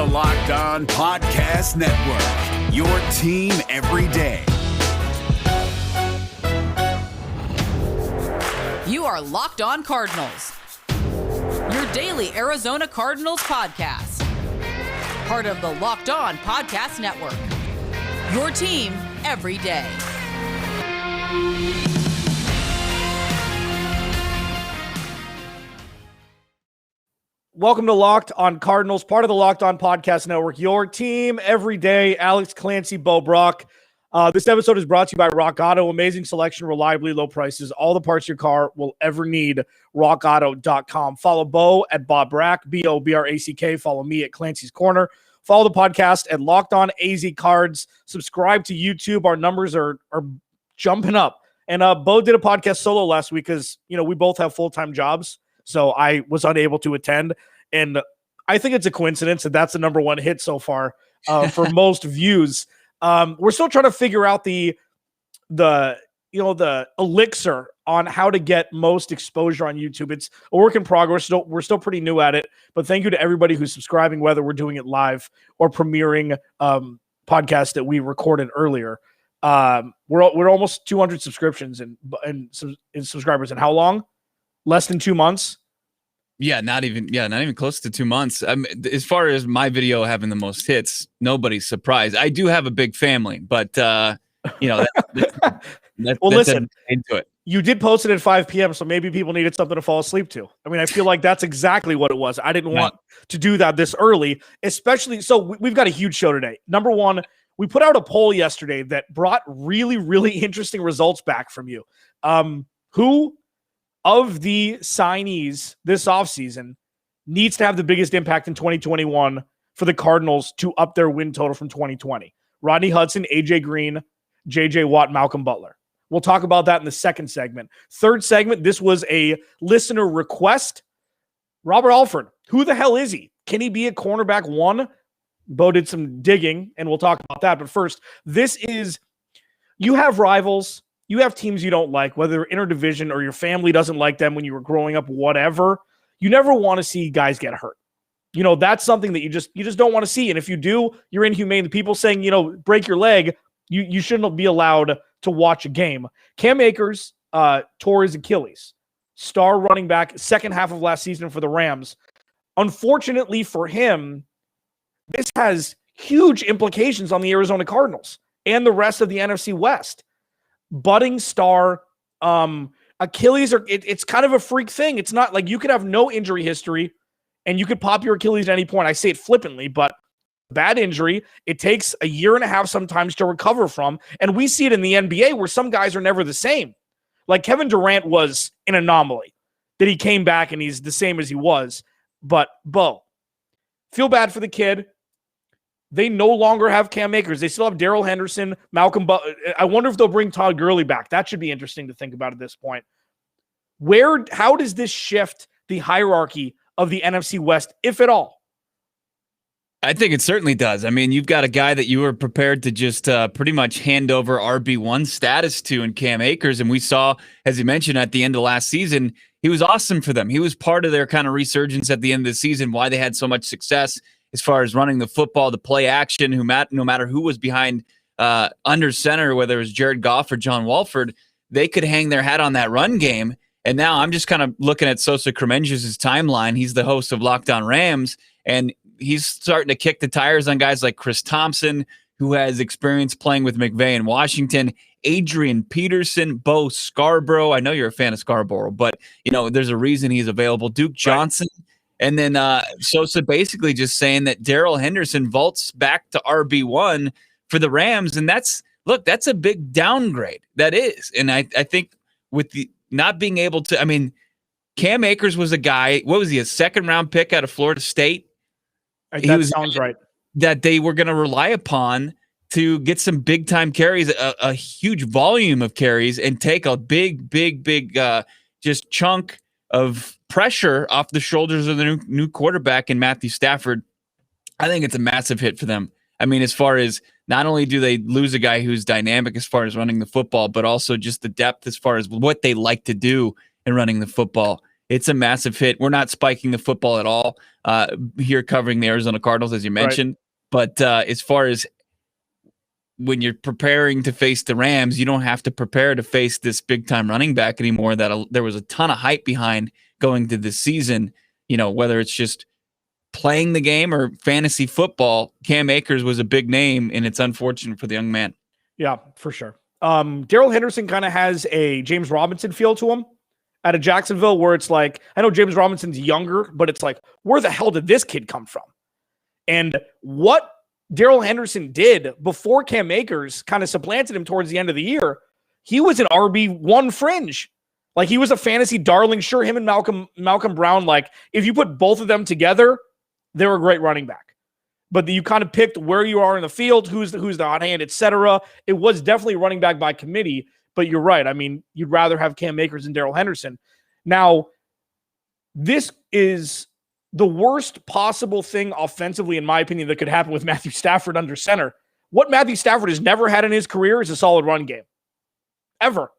Locked On Podcast Network, your team every day. You are Locked On Cardinals, your daily Arizona Cardinals podcast. Part of the Locked On Podcast Network, your team every day. Welcome to Locked On Cardinals, part of the Locked On Podcast Network, your team every day. Alex, Clancy, Bo Brack. This episode is brought to you by Rock Auto. Amazing selection, reliably low prices, all the parts your car will ever need. RockAuto.com. Follow Bo at Bob Brack, B-O-B-R-A-C-K. Follow me at Clancy's Corner. Follow the podcast at Locked On AZ Cards. Subscribe to YouTube. Our numbers are jumping up. And Bo did a podcast solo last week because, we both have full-time jobs. So I was unable to attend. And I think it's a coincidence that that's the number one hit so far for most views. We're still trying to figure out the elixir on how to get most exposure on YouTube. It's a work in progress. We're still pretty new at it, but thank you to everybody who's subscribing, whether we're doing it live or premiering podcasts that we recorded earlier. We're almost 200 subscriptions and subscribers. And how long? Less than 2 months. Yeah, not even close to 2 months. As far as my video having the most hits, nobody's surprised. I do have a big family, but well, listen, into it. You did post it at 5 p.m., so maybe people needed something to fall asleep to. I mean, I feel like that's exactly what it was. I didn't want to do that this early, especially. So we've got a huge show today. Number one, we put out a poll yesterday that brought really, really interesting results back from you. Who of the signees this offseason needs to have the biggest impact in 2021 for the Cardinals to up their win total from 2020? Rodney Hudson, AJ Green, JJ Watt, Malcolm Butler. We'll talk about that in the second segment. Third segment, this was a listener request. Robert Alford, who the hell is he? Can he be a cornerback one? Bo did some digging, and we'll talk about that. But first, you have rivals. You have teams you don't like, whether interdivision or your family doesn't like them when you were growing up, whatever. You never want to see guys get hurt. That's something that you just don't want to see. And if you do, you're inhumane. The people saying, break your leg, you shouldn't be allowed to watch a game. Cam Akers tore his Achilles. Star running back, second half of last season for the Rams. Unfortunately for him, this has huge implications on the Arizona Cardinals and the rest of the NFC West. Budding star, Achilles it's kind of a freak thing. It's not like you could have no injury history and you could pop your Achilles at any point. I say it flippantly, but bad injury, it takes a year and a half sometimes to recover from. And we see it in the NBA where some guys are never the same. Like Kevin Durant was an anomaly that he came back and he's the same as he was. But Bo, feel bad for the kid. They no longer have Cam Akers. They still have Daryl Henderson, Malcolm Butler. I wonder if they'll bring Todd Gurley back. That should be interesting to think about at this point. How does this shift the hierarchy of the NFC West, if at all? I think it certainly does. I mean, you've got a guy that you were prepared to just pretty much hand over RB1 status to in Cam Akers. And we saw, as you mentioned, at the end of last season, he was awesome for them. He was part of their kind of resurgence at the end of the season, why they had so much success as far as running the football, the play action, no matter who was behind under center, whether it was Jared Goff or John Walford, they could hang their hat on that run game. And now I'm just kind of looking at Sosa Kremenjas' timeline. He's the host of Locked On Rams, and he's starting to kick the tires on guys like Chris Thompson, who has experience playing with McVay in Washington, Adrian Peterson, Bo Scarborough. I know you're a fan of Scarborough, but there's a reason he's available. Duke Johnson. Right. And then Sosa basically just saying that Daryl Henderson vaults back to RB1 for the Rams. And that's a big downgrade. That is. And I think with the not being able to, Cam Akers was a guy, what was he, a second-round pick out of Florida State? Sounds right. That they were going to rely upon to get some big-time carries, a huge volume of carries, and take a big just chunk of pressure off the shoulders of the new quarterback in Matthew Stafford. I think it's a massive hit for them. As far as not only do they lose a guy who's dynamic as far as running the football, but also just the depth as far as what they like to do in running the football. It's a massive hit. We're not spiking the football at all here covering the Arizona Cardinals, as you mentioned. Right. But as far as when you're preparing to face the Rams, you don't have to prepare to face this big-time running back anymore that there was a ton of hype behind going to this season. Whether it's just playing the game or fantasy football, Cam Akers was a big name, and it's unfortunate for the young man. Yeah, for sure. Daryl Henderson kind of has a James Robinson feel to him out of Jacksonville, where it's like, I know James Robinson's younger, but it's like, where the hell did this kid come from? And what Daryl Henderson did before Cam Akers kind of supplanted him towards the end of the year, he was an RB1 fringe. Like, he was a fantasy darling. Sure, him and Malcolm Brown, like, if you put both of them together, they were a great running back. But you kind of picked where you are in the field, who's the hot hand, etc. It was definitely running back by committee, but you're right. I mean, you'd rather have Cam Akers than Daryl Henderson. Now, this is the worst possible thing offensively, in my opinion, that could happen with Matthew Stafford under center. What Matthew Stafford has never had in his career is a solid run game. Ever.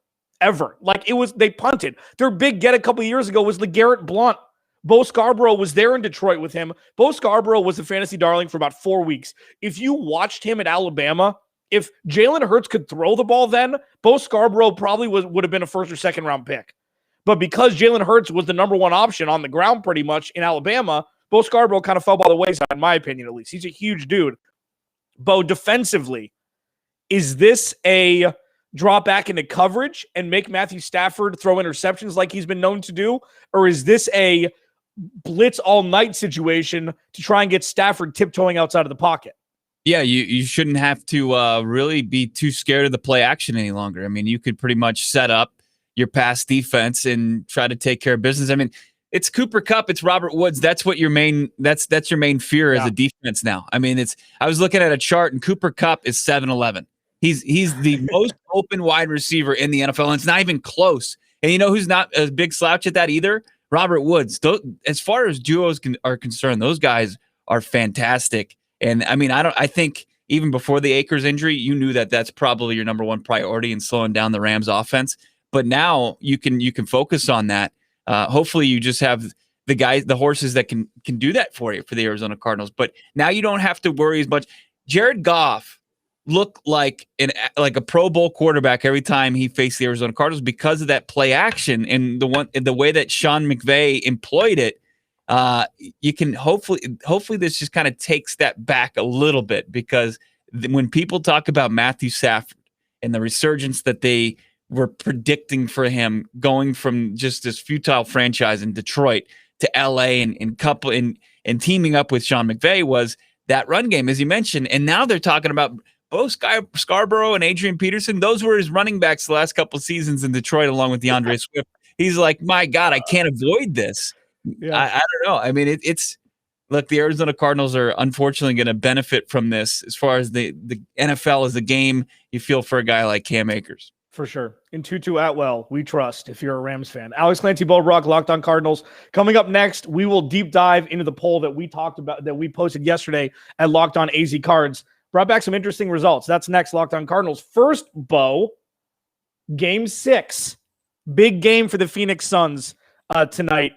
Like, they punted. Their big get a couple of years ago was LeGarrette Blount. Bo Scarborough was there in Detroit with him. Bo Scarborough was a fantasy darling for about 4 weeks. If you watched him at Alabama, if Jalen Hurts could throw the ball then, Bo Scarborough probably would have been a first or second round pick. But because Jalen Hurts was the number one option on the ground pretty much in Alabama, Bo Scarborough kind of fell by the wayside, in my opinion at least. He's a huge dude. Bo, defensively, is this a drop back into coverage and make Matthew Stafford throw interceptions like he's been known to do? Or is this a blitz all night situation to try and get Stafford tiptoeing outside of the pocket? Yeah, you shouldn't have to really be too scared of the play action any longer. I mean, you could pretty much set up your pass defense and try to take care of business. I mean, it's Cooper Kupp, it's Robert Woods. That's what your main that's your main fear as a defense now. I mean, I was looking at a chart and Cooper Kupp is 7'11". He's the most open wide receiver in the NFL, and it's not even close. And you know who's not a big slouch at that either? Robert Woods. As far as duos are concerned, those guys are fantastic. And I mean, I think even before the Akers injury, you knew that that's probably your number one priority in slowing down the Rams offense. But now you can focus on that. Hopefully you just have the horses that can do that for you for the Arizona Cardinals. But now you don't have to worry as much. Jared Goff looked like a Pro Bowl quarterback every time he faced the Arizona Cardinals because of that play action and the way that Sean McVay employed it. You can hopefully this just kind of takes that back a little bit, because when people talk about Matthew Stafford and the resurgence that they were predicting for him, going from just this futile franchise in Detroit to LA and teaming up with Sean McVay, was that run game, as you mentioned. And now they're talking about Bo Scarborough and Adrian Peterson. Those were his running backs the last couple of seasons in Detroit, along with DeAndre Swift. He's like, my God, I can't avoid this. Yeah. I don't know. I mean, look, the Arizona Cardinals are unfortunately going to benefit from this as far as the NFL is a game. You feel for a guy like Cam Akers. For sure. In Tutu Atwell, we trust, if you're a Rams fan. Alex, Clancy, Bo Brack, Locked On Cardinals. Coming up next, we will deep dive into the poll that we talked about, that we posted yesterday at Locked On AZ Cards. Brought back some interesting results. That's next, Locked On Cardinals. First, Bo, Game 6. Big game for the Phoenix Suns tonight.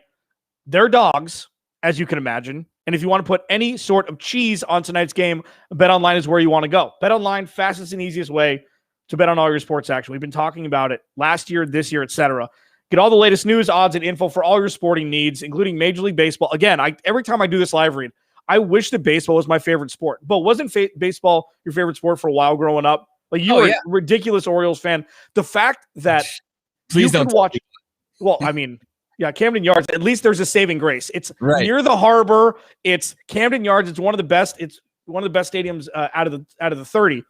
They're dogs, as you can imagine. And if you want to put any sort of cheese on tonight's game, BetOnline is where you want to go. BetOnline, fastest and easiest way to bet on all your sports action. We've been talking about it last year, this year, etc. Get all the latest news, odds, and info for all your sporting needs, including Major League Baseball. Again, every time I do this live read, I wish that baseball was my favorite sport. But wasn't baseball your favorite sport for a while growing up? Like, you were a ridiculous Orioles fan. The fact that you could watch – well, I mean – yeah, Camden Yards, at least there's a saving grace. It's near the harbor. It's Camden Yards. It's one of the best stadiums out of the 30.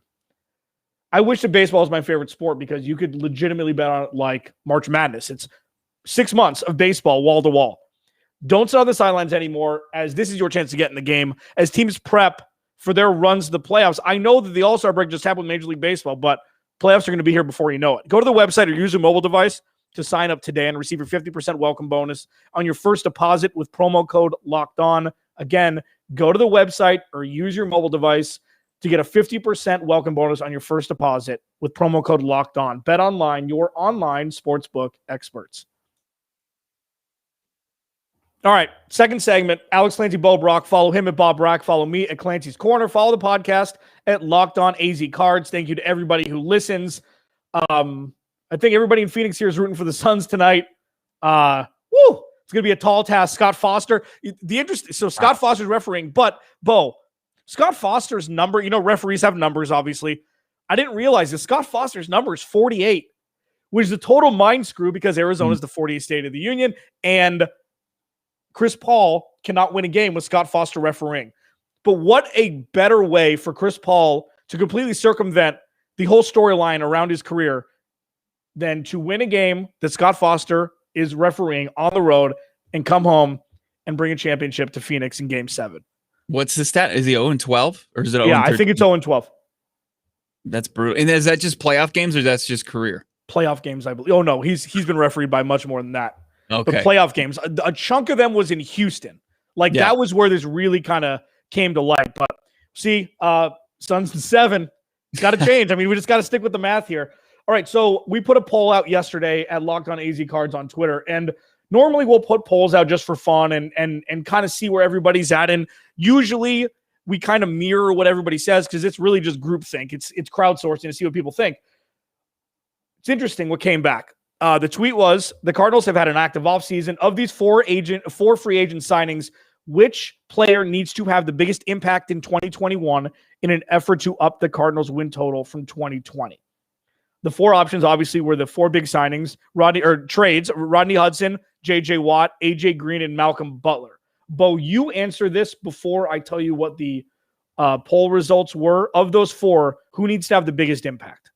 I wish that baseball was my favorite sport, because you could legitimately bet on it like March Madness. It's 6 months of baseball wall to wall. Don't sit on the sidelines anymore, as this is your chance to get in the game as teams prep for their runs to the playoffs. I know that the All-Star break just happened with Major League Baseball, but playoffs are going to be here before you know it. Go to the website or use a mobile device to sign up today and receive your 50% welcome bonus on your first deposit with promo code Locked On. Again, go to the website or use your mobile device to get a 50% welcome bonus on your first deposit with promo code Locked On. BetOnline, your online sportsbook experts. All right, second segment, Alex Clancy, Bo Brack. Follow him at Bob Brack. Follow me at Clancy's Corner. Follow the podcast at Locked On AZ Cards. Thank you to everybody who listens. I think everybody in Phoenix here is rooting for the Suns tonight. It's going to be a tall task. Scott Foster. Scott Foster's refereeing, but Bo, Scott Foster's number, referees have numbers, obviously. I didn't realize this. Scott Foster's number is 48, which is a total mind screw because Arizona is the 48th state of the union, and Chris Paul cannot win a game with Scott Foster refereeing. But what a better way for Chris Paul to completely circumvent the whole storyline around his career than to win a game that Scott Foster is refereeing on the road and come home and bring a championship to Phoenix in Game 7. What's the stat? Is he 0-12 or is it 0-13? Yeah, I think it's 0-12. That's brutal. And is that just playoff games or that's just career? Playoff games, I believe. Oh, no, he's been refereed by much more than that. Okay. But playoff games, a chunk of them was in Houston. That was where this really kind of came to light. But see, Suns in 7. It's got to change. I mean, we just got to stick with the math here. All right, so we put a poll out yesterday at Locked On AZ Cards on Twitter, and normally we'll put polls out just for fun and kind of see where everybody's at. And usually we kind of mirror what everybody says because it's really just groupthink. It's crowdsourcing to see what people think. It's interesting what came back. The tweet was, the Cardinals have had an active offseason. Of these four free agent signings, which player needs to have the biggest impact in 2021 in an effort to up the Cardinals win total from 2020? The four options obviously were the four big signings, trades, Rodney Hudson, J.J. Watt, A.J. Green, and Malcolm Butler. Bo, you answer this before I tell you what the poll results were. Of those four, who needs to have the biggest impact?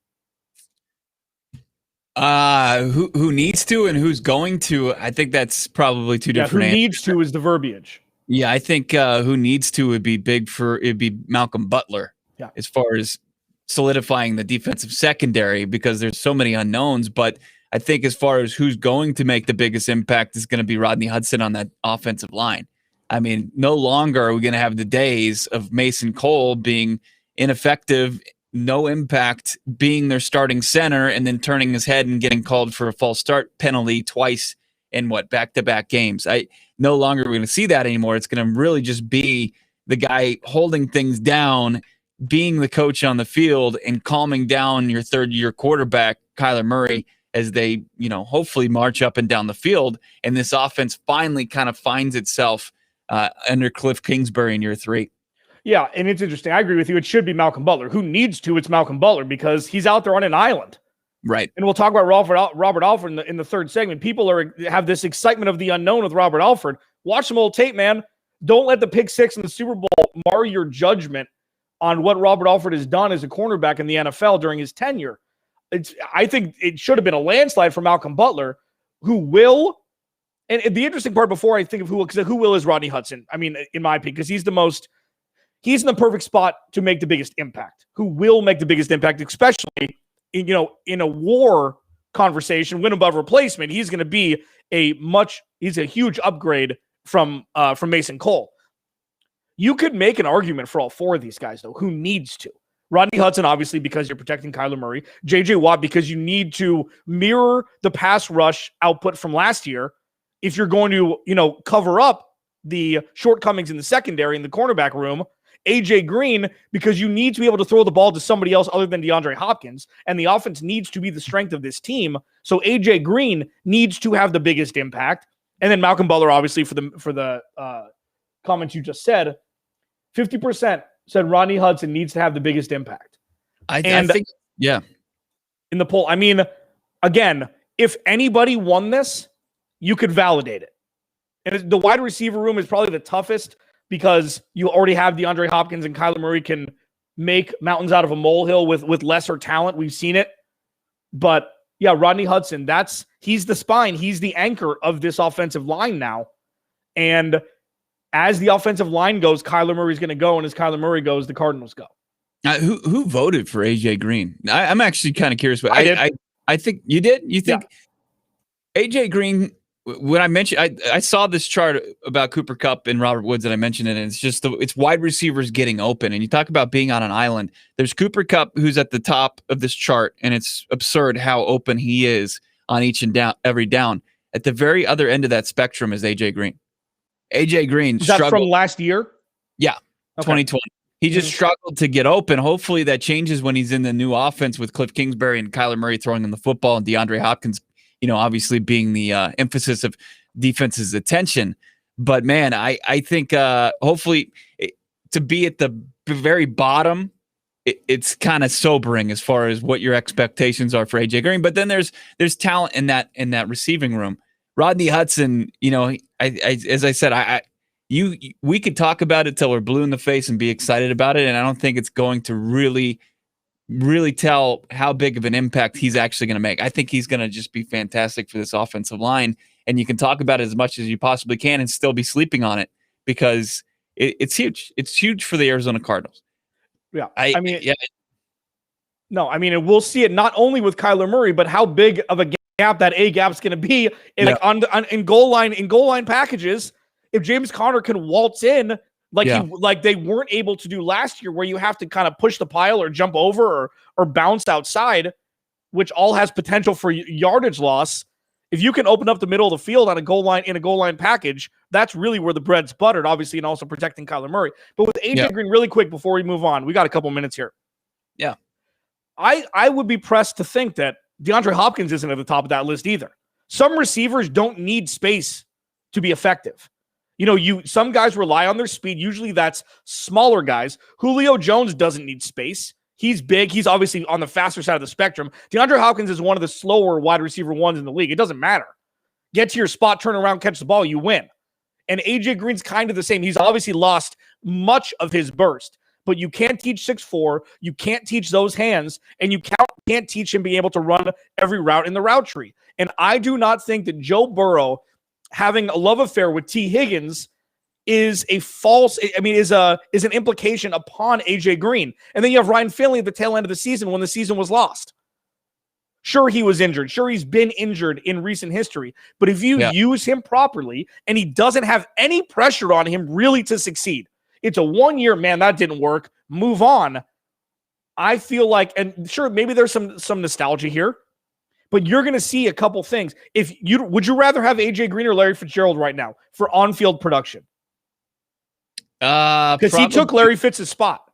Who needs to and who's going to? I think that's probably two different answers. Who needs to is the verbiage. Yeah, I think who needs to would be it'd be Malcolm Butler. Yeah. As far as solidifying the defensive secondary because there's so many unknowns. But I think as far as who's going to make the biggest impact is going to be Rodney Hudson on that offensive line. I mean, no longer are we going to have the days of Mason Cole being ineffective, no impact, being their starting center, and then turning his head and getting called for a false start penalty twice in back-to-back games. No longer are we going to see that anymore. It's going to really just be the guy holding things down, being the coach on the field, and calming down your third-year quarterback, Kyler Murray, as they, hopefully march up and down the field. And this offense finally kind of finds itself under Cliff Kingsbury in year 3. Yeah, and it's interesting. I agree with you. It should be Malcolm Butler. Who needs to? It's Malcolm Butler because he's out there on an island. Right. And we'll talk about Robert Alford in the third segment. People have this excitement of the unknown with Robert Alford. Watch some old tape, man. Don't let the pick six in the Super Bowl mar your judgment on what Robert Alford has done as a cornerback in the NFL during his tenure. I think it should have been a landslide for Malcolm Butler, who will. And the interesting part before I think of because who will is Rodney Hudson. I mean, in my opinion, because he's in the perfect spot to make the biggest impact. Who will make the biggest impact, especially in a war conversation, win above replacement. He's going to be he's a huge upgrade from Mason Cole. You could make an argument for all four of these guys, though. Who needs to? Rodney Hudson, obviously, because you're protecting Kyler Murray. J.J. Watt, because you need to mirror the pass rush output from last year if you're going to, cover up the shortcomings in the secondary in the cornerback room. A.J. Green, because you need to be able to throw the ball to somebody else other than DeAndre Hopkins, and the offense needs to be the strength of this team. So A.J. Green needs to have the biggest impact. And then Malcolm Butler, obviously, for the comments you just said, 50% said Rodney Hudson needs to have the biggest impact. I think, yeah. In the poll, I mean, again, if anybody won this, you could validate it. And the wide receiver room is probably the toughest because you already have DeAndre Hopkins and Kyler Murray can make mountains out of a molehill with lesser talent. We've seen it. But yeah, Rodney Hudson, he's the spine. He's the anchor of this offensive line now. And as the offensive line goes, Kyler Murray's going to go. And as Kyler Murray goes, the Cardinals go. Who voted for A.J. Green? I'm actually kind of curious. But I think you did? You think A.J. Green, when I mentioned, I saw this chart about Cooper Kupp and Robert Woods, and I mentioned it, and it's just it's wide receivers getting open. And you talk about being on an island. There's Cooper Kupp, who's at the top of this chart, and it's absurd how open he is on each and every down. At the very other end of that spectrum is A.J. Green. AJ Green Is that struggled. from last year? Yeah, Okay. 2020. He just struggled to get open. Hopefully that changes when he's in the new offense with Cliff Kingsbury and Kyler Murray throwing him the football and DeAndre Hopkins, obviously being the emphasis of defense's attention. But, man, I think hopefully to be at the very bottom, it's kind of sobering as far as what your expectations are for AJ Green. But then there's talent in that receiving room. Rodney Hudson, as I said, we could talk about it till we're blue in the face and be excited about it, and I don't think it's going to really, really tell how big of an impact he's actually going to make. I think he's going to just be fantastic for this offensive line, and you can talk about it as much as you possibly can and still be sleeping on it because it's huge. It's huge for the Arizona Cardinals. Yeah, No, I mean, and we'll see it not only with Kyler Murray, but how big of a gap that A gap's going to be in goal line packages. If James Conner can waltz in like they weren't able to do last year, where you have to kind of push the pile or jump over or bounce outside, which all has potential for yardage loss. If you can open up the middle of the field on a goal line package, that's really where the bread's buttered, obviously, and also protecting Kyler Murray. But with AJ Green, really quick before we move on, we got a couple minutes here. Yeah. I would be pressed to think that DeAndre Hopkins isn't at the top of that list either. Some receivers don't need space to be effective. Some guys rely on their speed. Usually that's smaller guys. Julio Jones doesn't need space. He's big. He's obviously on the faster side of the spectrum. DeAndre Hopkins is one of the slower wide receiver ones in the league. It doesn't matter. Get to your spot, turn around, catch the ball, you win. And AJ Green's kind of the same. He's obviously lost much of his burst, but you can't teach 6'4". You can't teach those hands, and you can't teach him being able to run every route in the route tree. And I do not think that Joe Burrow having a love affair with T. Higgins is an implication upon AJ Green. And then you have Ryan Finley at the tail end of the season when the season was lost. Sure, he was injured. Sure, he's been injured in recent history. But if you use him properly and he doesn't have any pressure on him really to succeed, it's a 1 year, man, that didn't work. Move on. I feel like, and sure, maybe there's some nostalgia here, but you're going to see a couple things. Would you rather have AJ Green or Larry Fitzgerald right now for on-field production? Because he took Larry Fitz's spot.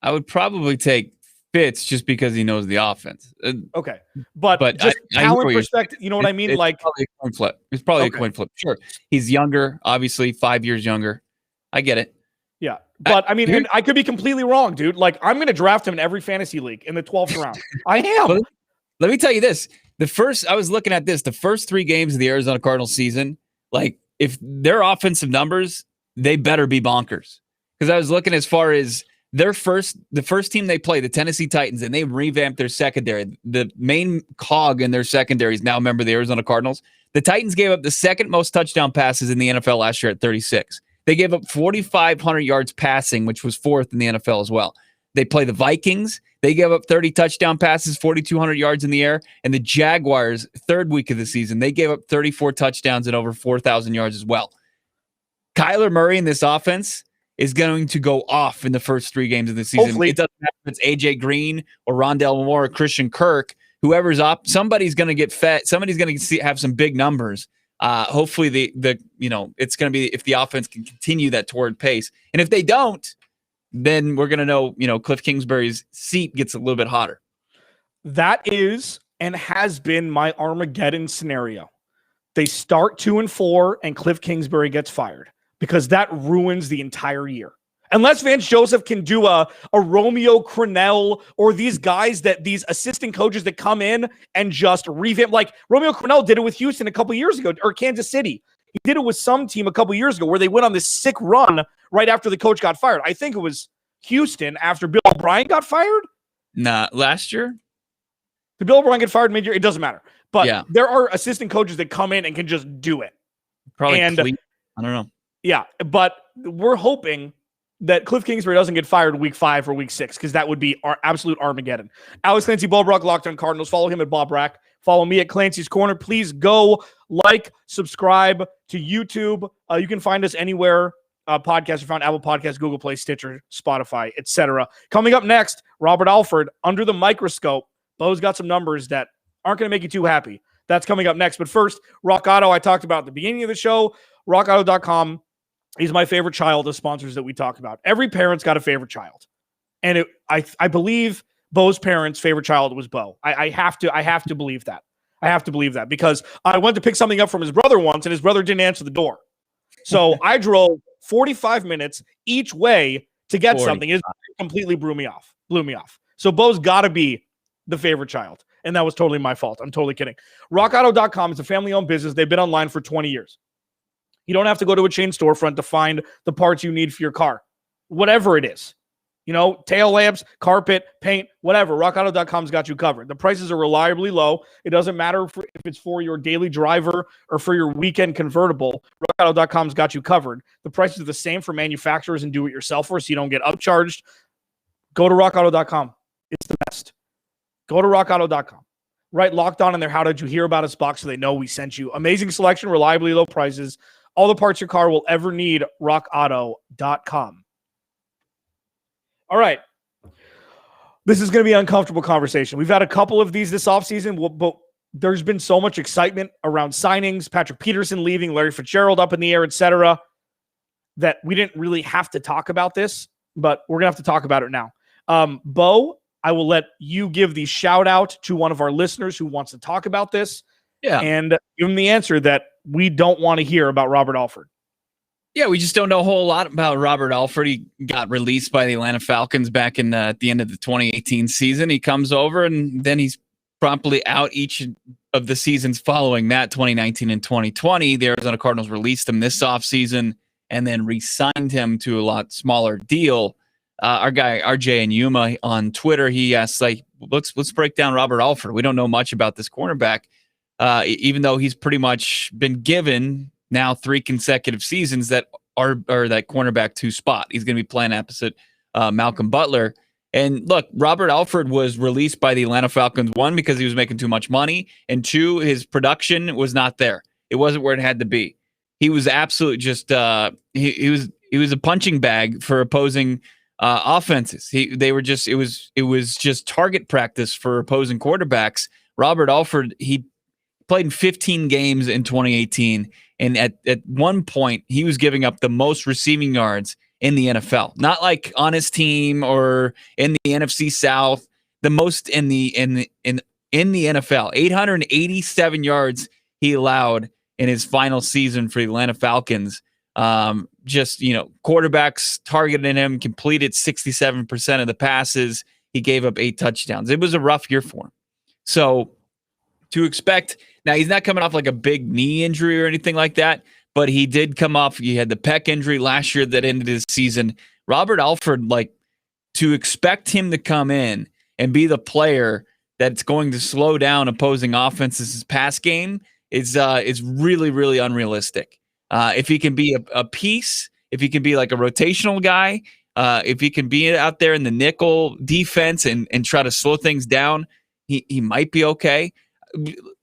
I would probably take Fitz just because he knows the offense. Okay, but just talent perspective, you know what I mean? It's probably a coin flip. It's probably a coin flip. Sure, he's younger, obviously 5 years younger. I get it. Yeah, but I mean, and I could be completely wrong, dude. Like, I'm going to draft him in every fantasy league in the 12th round. I am. Let me tell you this. I was looking at this, the first 3 games of the Arizona Cardinals season, like, if their offensive numbers, they better be bonkers. Because I was looking as far as the first team they play, the Tennessee Titans, and they revamped their secondary. The main cog in their secondary is now a member of the Arizona Cardinals. The Titans gave up the second most touchdown passes in the NFL last year at 36. They gave up 4,500 yards passing, which was 4th in the NFL as well. They play the Vikings. They gave up 30 touchdown passes, 4,200 yards in the air. And the Jaguars, 3rd week of the season, they gave up 34 touchdowns and over 4,000 yards as well. Kyler Murray in this offense is going to go off in the first 3 games of the season. Hopefully. It doesn't matter if it's AJ Green or Rondale Moore or Christian Kirk. Whoever's up, somebody's going to get fed. Somebody's going to have some big numbers. Hopefully it's going to be if the offense can continue that toward pace. And if they don't, then we're going to know, Cliff Kingsbury's seat gets a little bit hotter. That is and has been my Armageddon scenario. They start 2-4 and Cliff Kingsbury gets fired because that ruins the entire year. Unless Vance Joseph can do a Romeo Crennel or these assistant coaches that come in and just revamp. Like Romeo Crennel did it with Houston a couple years ago, or Kansas City. He did it with some team a couple years ago where they went on this sick run right after the coach got fired. I think it was Houston after Bill O'Brien got fired. Nah, last year? Did Bill O'Brien get fired mid-year? It doesn't matter. But there are assistant coaches that come in and can just do it. Probably I don't know. Yeah, but we're hoping that Cliff Kingsbury doesn't get fired week 5 or week 6 because that would be our absolute Armageddon. Alex Clancy, Bo Brack, Locked On Cardinals. Follow him at Bo Brack. Follow me at Clancy's Corner. Please go subscribe to YouTube. You can find us anywhere podcasts are found: Apple Podcasts, Google Play, Stitcher, Spotify, etc. Coming up next, Robert Alford, Under the Microscope. Bo's got some numbers that aren't going to make you too happy. That's coming up next. But first, Rock Auto, I talked about at the beginning of the show. RockAuto.com. He's my favorite child of sponsors that we talk about. Every parent's got a favorite child. And I believe Bo's parents' favorite child was Bo. I have to believe that. I have to believe that because I went to pick something up from his brother once and his brother didn't answer the door. So I drove 45 minutes each way to get 40. something. It completely blew me off. So Bo's got to be the favorite child. And that was totally my fault. I'm totally kidding. RockAuto.com is a family-owned business. They've been online for 20 years. You don't have to go to a chain storefront to find the parts you need for your car. Whatever it is. Tail lamps, carpet, paint, whatever. RockAuto.com's got you covered. The prices are reliably low. It doesn't matter if it's for your daily driver or for your weekend convertible. RockAuto.com's got you covered. The prices are the same for manufacturers and do-it-yourselfers, so you don't get upcharged. Go to RockAuto.com. It's the best. Go to RockAuto.com. Write Locked On in there. How did you hear about us box so they know we sent you? Amazing selection, reliably low prices. All the parts your car will ever need. RockAuto.com. All right. This is going to be an uncomfortable conversation. We've had a couple of these this offseason, but there's been so much excitement around signings, Patrick Peterson leaving, Larry Fitzgerald up in the air, etc., that we didn't really have to talk about this, but we're going to have to talk about it now. Bo, I will let you give the shout out to one of our listeners who wants to talk about this. Yeah. And give him the answer that we don't want to hear about Robert Alford. Yeah, we just don't know a whole lot about Robert Alford. He got released by the Atlanta Falcons back in at the end of the 2018 season. He comes over, and then he's promptly out each of the seasons following that, 2019 and 2020. The Arizona Cardinals released him this offseason and then re-signed him to a lot smaller deal. Our guy, RJ and Yuma on Twitter, he asked, let's break down Robert Alford. We don't know much about this cornerback, even though he's pretty much been given now 3 consecutive seasons that are that cornerback 2 spot. He's going to be playing opposite Malcolm Butler. And look, Robert Alford was released by the Atlanta Falcons, 1, because he was making too much money, and 2, his production was not there. It wasn't where it had to be. He was absolutely just he was a punching bag for opposing offenses. It was just target practice for opposing quarterbacks. Robert Alford, he played in 15 games in 2018. And at one point, he was giving up the most receiving yards in the NFL. Not like on his team or in the NFC South. The most in the NFL. 887 yards he allowed in his final season for the Atlanta Falcons. Quarterbacks targeting him, completed 67% of the passes. He gave up 8 touchdowns. It was a rough year for him. So to expect. Now, he's not coming off like a big knee injury or anything like that, but he did come off. He had the pec injury last year that ended his season. Robert Alford, to expect him to come in and be the player that's going to slow down opposing offenses' pass game is really, really unrealistic. If he can be a piece, if he can be like a rotational guy, if he can be out there in the nickel defense and try to slow things down, he might be okay.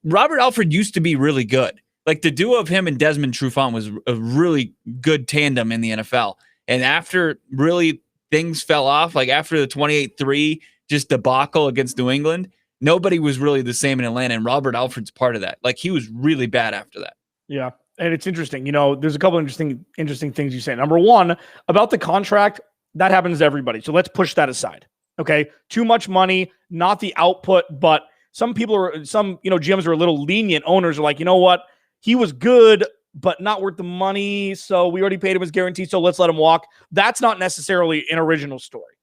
Robert Alford used to be really good. Like the duo of him and Desmond Trufant was a really good tandem in the NFL. And after really things fell off, like after the 28-3 just debacle against New England, nobody was really the same in Atlanta. And Robert Alford's part of that. Like he was really bad after that. Yeah. And it's interesting. There's a couple interesting things you say. Number one, about the contract, that happens to everybody. So let's push that aside. Okay. Too much money, not the output, but some GMs are a little lenient. Owners are like, you know what? He was good, but not worth the money. So we already paid him his guarantee. So let's let him walk. That's not necessarily an original story.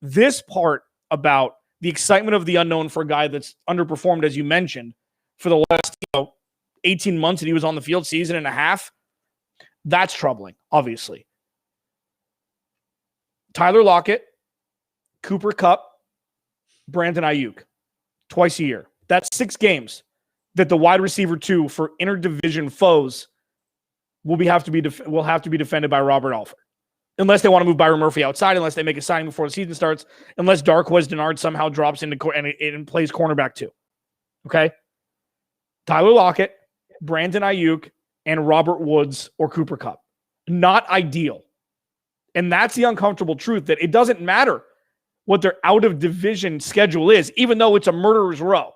This part about the excitement of the unknown for a guy that's underperformed, as you mentioned, for the last 18 months that he was on the field, season and a half, that's troubling, obviously. Tyler Lockett, Cooper Kupp, Brandon Ayuk. Twice a year. That's 6 games that the wide receiver 2 for interdivision foes will have to be defended by Robert Alford. Unless they want to move Byron Murphy outside, unless they make a signing before the season starts, unless Darqueze Dennard somehow drops into and plays cornerback 2. Okay? Tyler Lockett, Brandon Ayuk, and Robert Woods or Cooper Kupp. Not ideal. And that's the uncomfortable truth, that it doesn't matter what their out-of-division schedule is, even though it's a murderer's row.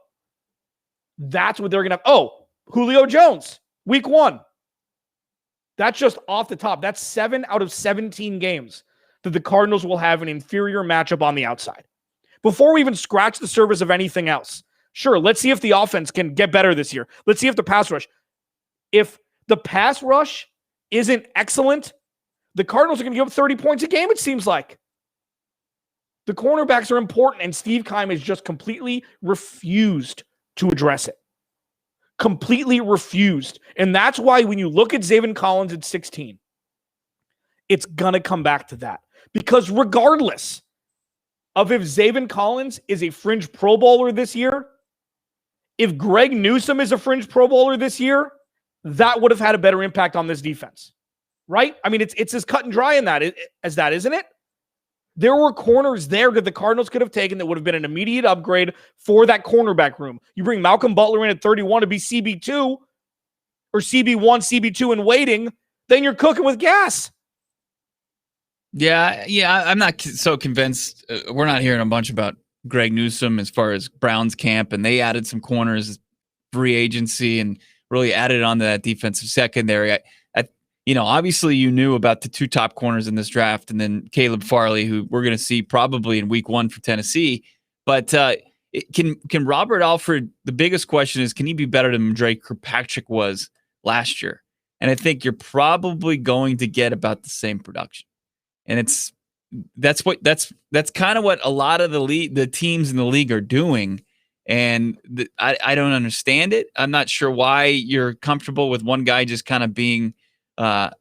That's what they're going to have. Oh, Julio Jones, week 1. That's just off the top. That's 7 out of 17 games that the Cardinals will have an inferior matchup on the outside. Before we even scratch the surface of anything else, sure, let's see if the offense can get better this year. Let's see if the pass rush. If the pass rush isn't excellent, the Cardinals are going to give up 30 points a game, it seems like. The cornerbacks are important, and Steve Keim has just completely refused to address it. Completely refused. And that's why when you look at Zaven Collins at 16, it's going to come back to that. Because regardless of if Zaven Collins is a fringe Pro Bowler this year, if Greg Newsome is a fringe Pro Bowler this year, that would have had a better impact on this defense. Right? I mean, it's as cut and dry in that as that, isn't it? There were corners there that the Cardinals could have taken that would have been an immediate upgrade for that cornerback room. You bring Malcolm Butler in at 31 to be CB2 or CB1, CB2 in waiting, then you're cooking with gas. Yeah, I'm not so convinced. We're not hearing a bunch about Greg Newsome as far as Browns camp, and they added some corners, free agency, and really added on to that defensive secondary. Obviously you knew about the two top corners in this draft, and then Caleb Farley, who we're going to see probably in week 1 for Tennessee. But can Robert Alford, the biggest question is, can he be better than Drake Kirkpatrick was last year? And I think you're probably going to get about the same production. And that's kind of what a lot of the teams in the league are doing. And I don't understand it. I'm not sure why you're comfortable with one guy just kind of being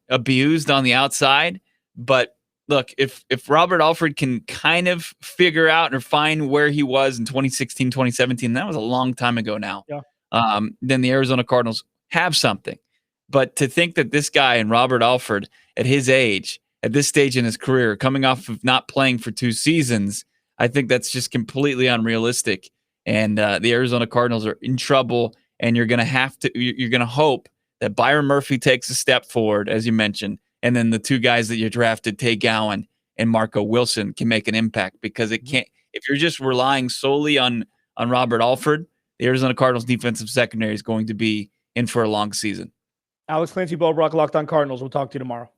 abused on the outside. But look, if Robert Alford can kind of figure out or find where he was in 2016, 2017, that was a long time ago now. Yeah. Then the Arizona Cardinals have something. But to think that this guy and Robert Alford at his age, at this stage in his career, coming off of not playing for 2 seasons, I think that's just completely unrealistic. And the Arizona Cardinals are in trouble, and you're going to hope that Byron Murphy takes a step forward, as you mentioned, and then the 2 guys that you drafted, Tay Gowan and Marco Wilson, can make an impact, because it can't. If you're just relying solely on Robert Alford, the Arizona Cardinals defensive secondary is going to be in for a long season. Alex Clancy, Bo Brack, Locked On Cardinals. We'll talk to you tomorrow.